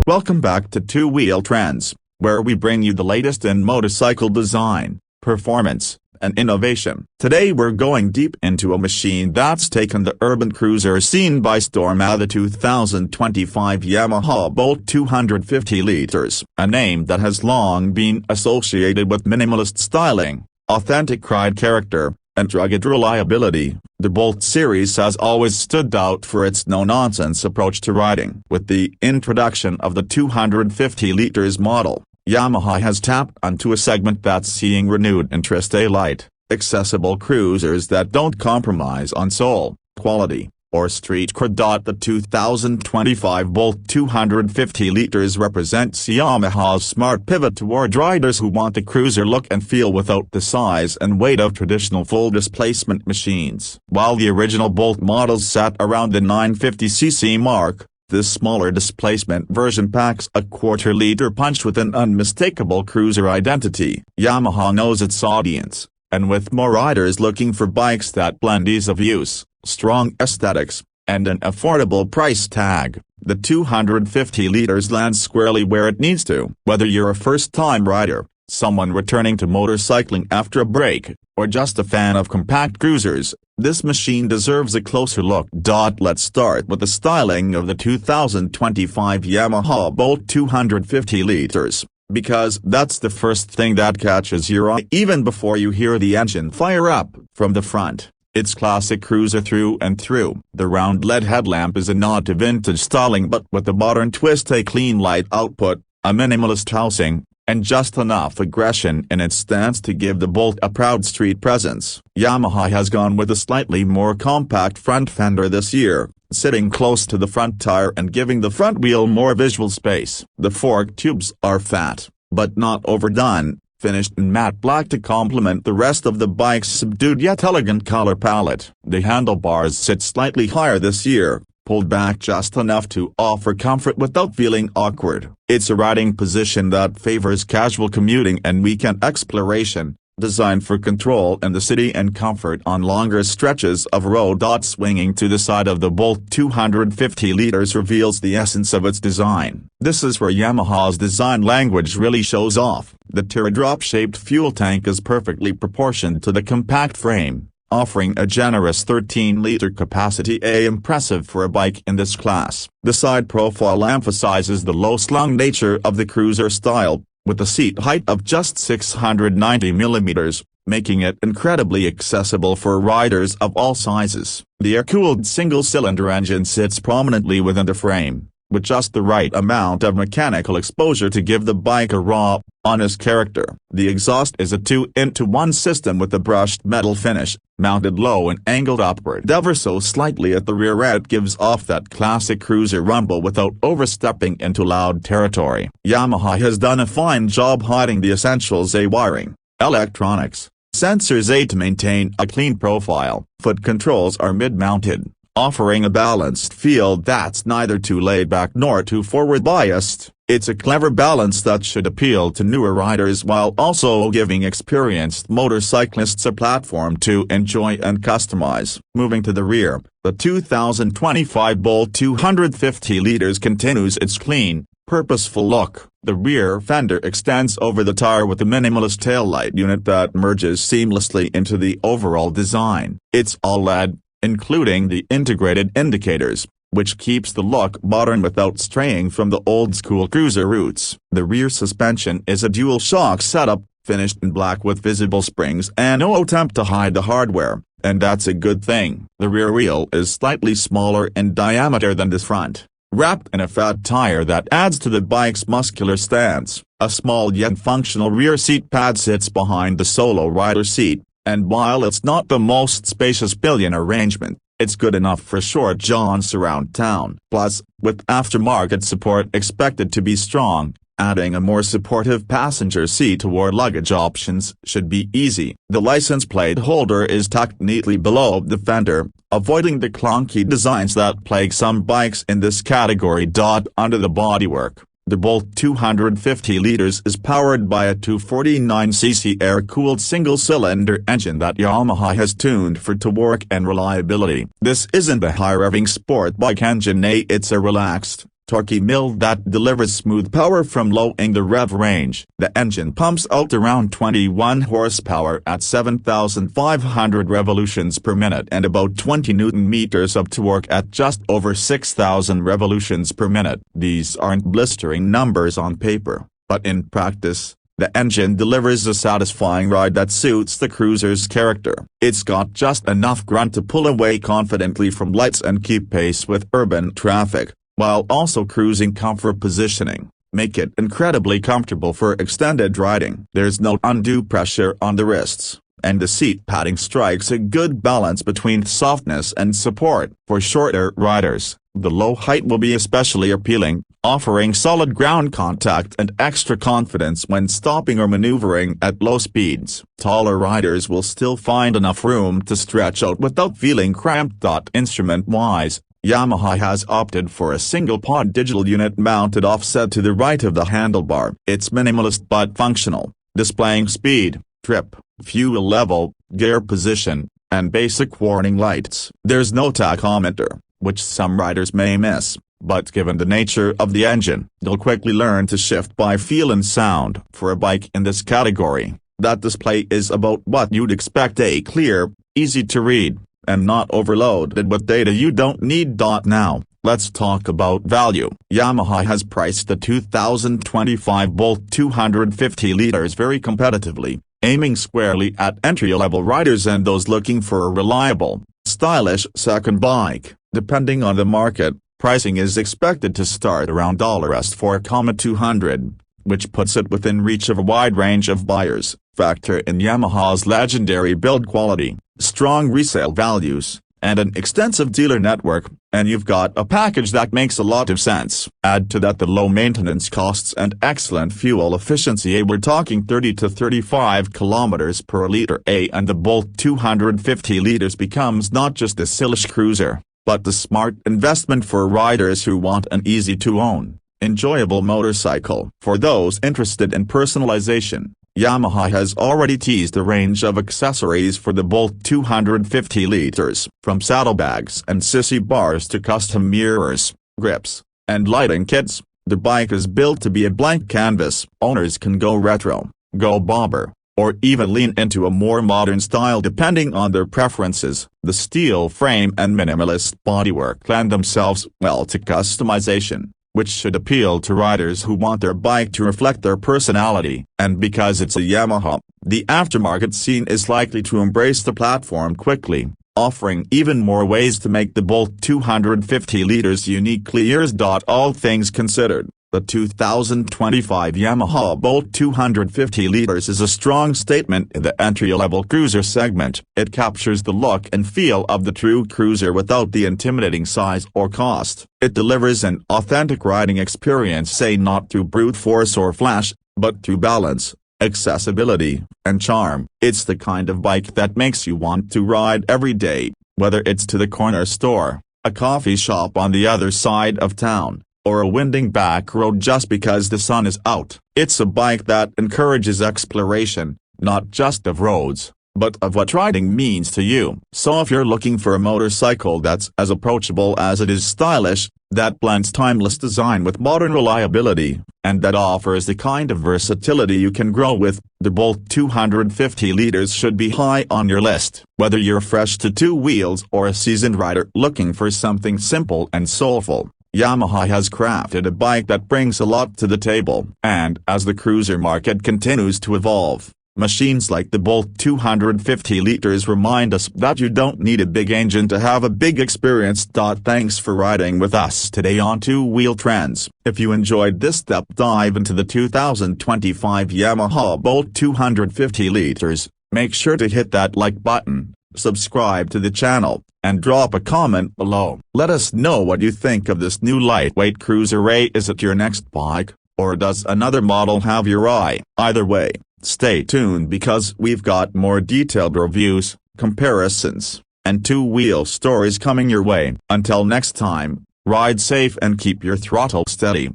Welcome back to Two Wheel Trends, where we bring you the latest in motorcycle design, performance, and innovation. Today we're going deep into a machine that's taken the urban cruiser scene by storm, the 2025 Yamaha Bolt 250 liters, a name that has long been associated with minimalist styling, authentic ride character, and rugged reliability. The Bolt series has always stood out for its no-nonsense approach to riding. With the introduction of the 250 liters model, Yamaha has tapped onto a segment that's seeing renewed interest: light, accessible cruisers that don't compromise on soul, quality, or street cred. The 2025 Bolt 250 liters represents Yamaha's smart pivot toward riders who want a cruiser look and feel without the size and weight of traditional full displacement machines. While the original Bolt models sat around the 950cc mark, this smaller displacement version packs a quarter-liter punch with an unmistakable cruiser identity. Yamaha knows its audience, and with more riders looking for bikes that blend ease of use, strong aesthetics, and an affordable price tag, the 250 liters lands squarely where it needs to. Whether you're a first-time rider, someone returning to motorcycling after a break, or just a fan of compact cruisers, this machine deserves a closer look. Let's start with the styling of the 2025 Yamaha Bolt 250 liters, because that's the first thing that catches your eye even before you hear the engine fire up. From the front, it's classic cruiser through and through. The round LED headlamp is a nod to vintage styling, but with a modern twist: a clean light output, a minimalist housing, and just enough aggression in its stance to give the Bolt a proud street presence. Yamaha has gone with a slightly more compact front fender this year, sitting close to the front tire and giving the front wheel more visual space. The fork tubes are fat, but not overdone, finished in matte black to complement the rest of the bike's subdued yet elegant color palette. The handlebars sit slightly higher this year, pulled back just enough to offer comfort without feeling awkward. It's a riding position that favors casual commuting and weekend exploration, designed for control in the city and comfort on longer stretches of road. Swinging to the side of the Bolt 250 liters reveals the essence of its design. This is where Yamaha's design language really shows off. The teardrop-shaped fuel tank is perfectly proportioned to the compact frame, offering a generous 13-liter capacity, impressive for a bike in this class. The side profile emphasizes the low-slung nature of the cruiser style, with a seat height of just 690 mm, making it incredibly accessible for riders of all sizes. The air-cooled single-cylinder engine sits prominently within the frame, with just the right amount of mechanical exposure to give the bike a raw, honest character. The exhaust is a 2-in-1 system with a brushed metal finish, mounted low and angled upward ever so slightly at the rear end. It gives off that classic cruiser rumble without overstepping into loud territory. Yamaha has done a fine job hiding the essentials: wiring, electronics, sensors to maintain a clean profile. Foot controls are mid-mounted, offering a balanced feel that's neither too laid-back nor too forward-biased. It's a clever balance that should appeal to newer riders while also giving experienced motorcyclists a platform to enjoy and customize. Moving to the rear, the 2025 Bolt 250 liters continues its clean, purposeful look. The rear fender extends over the tire with a minimalist taillight unit that merges seamlessly into the overall design. It's all LED, including the integrated indicators, which keeps the look modern without straying from the old-school cruiser roots. The rear suspension is a dual-shock setup, finished in black with visible springs and no attempt to hide the hardware, and that's a good thing. The rear wheel is slightly smaller in diameter than the front, wrapped in a fat tire that adds to the bike's muscular stance. A small yet functional rear seat pad sits behind the solo rider seat, and while it's not the most spacious pillion arrangement, it's good enough for short jaunts around town. Plus, with aftermarket support expected to be strong, adding a more supportive passenger seat or luggage options should be easy. The license plate holder is tucked neatly below the fender, avoiding the clunky designs that plague some bikes in this category. Under the bodywork, the Bolt 250 liters is powered by a 249cc air-cooled single-cylinder engine that Yamaha has tuned for torque and reliability. This isn't a high-revving sport bike engine, it's a relaxed, torquey mill that delivers smooth power from lowering the rev range. The engine pumps out around 21 horsepower at 7,500 revolutions per minute and about 20 Nm of torque at just over 6,000 revolutions per minute. These aren't blistering numbers on paper, but in practice, the engine delivers a satisfying ride that suits the cruiser's character. It's got just enough grunt to pull away confidently from lights and keep pace with urban traffic, while also cruising comfort positioning. Make it incredibly comfortable for extended riding. There's no undue pressure on the wrists, and the seat padding strikes a good balance between softness and support. For shorter riders, the low height will be especially appealing, offering solid ground contact and extra confidence when stopping or maneuvering at low speeds. Taller riders will still find enough room to stretch out without feeling cramped. Instrument-wise, Yamaha has opted for a single-pod digital unit mounted offset to the right of the handlebar. It's minimalist but functional, displaying speed, trip, fuel level, gear position, and basic warning lights. There's no tachometer, which some riders may miss, but given the nature of the engine, you'll quickly learn to shift by feel and sound. For a bike in this category, that display is about what you'd expect: a clear, easy to read, and not overloaded with data you don't need. Now, let's talk about value. Yamaha has priced the 2025 Bolt 250 liters very competitively, aiming squarely at entry-level riders and those looking for a reliable, stylish second bike. Depending on the market, pricing is expected to start around $4,200, which puts it within reach of a wide range of buyers. Factor in Yamaha's legendary build quality, strong resale values, and an extensive dealer network, and you've got a package that makes a lot of sense. Add to that the low maintenance costs and excellent fuel efficiency. We're talking 30 to 35 kilometers per liter, and the Bolt 250 liters becomes not just a stylish cruiser, but the smart investment for riders who want an easy-to-own, enjoyable motorcycle. For those interested in personalization, Yamaha has already teased a range of accessories for the Bolt 250 liters, from saddlebags and sissy bars to custom mirrors, grips, and lighting kits. The bike is built to be a blank canvas. Owners can go retro, go bobber, or even lean into a more modern style depending on their preferences. The steel frame and minimalist bodywork lend themselves well to customization, which should appeal to riders who want their bike to reflect their personality. And because it's a Yamaha, the aftermarket scene is likely to embrace the platform quickly, offering even more ways to make the Bolt 250 liters uniquely yours. All things considered, the 2025 Yamaha Bolt 250 liters is a strong statement in the entry-level cruiser segment. It captures the look and feel of the true cruiser without the intimidating size or cost. It delivers an authentic riding experience, not through brute force or flash, but through balance, accessibility, and charm. It's the kind of bike that makes you want to ride every day, whether it's to the corner store, a coffee shop on the other side of town, or a winding back road just because the sun is out. It's a bike that encourages exploration, not just of roads, but of what riding means to you. So if you're looking for a motorcycle that's as approachable as it is stylish, that blends timeless design with modern reliability, and that offers the kind of versatility you can grow with, the Bolt 250 liters should be high on your list. Whether you're fresh to two wheels or a seasoned rider looking for something simple and soulful, Yamaha has crafted a bike that brings a lot to the table. And as the cruiser market continues to evolve, machines like the Bolt 250 liters remind us that you don't need a big engine to have a big experience. Thanks for riding with us today on Two Wheel Trends. If you enjoyed this deep dive into the 2025 Yamaha Bolt 250 liters, make sure to hit that like button, subscribe to the channel, and drop a comment below. Let us know what you think of this new lightweight cruiser. Is it your next bike, or does another model have your eye? Either way, stay tuned because we've got more detailed reviews, comparisons, and two-wheel stories coming your way. Until next time, ride safe and keep your throttle steady.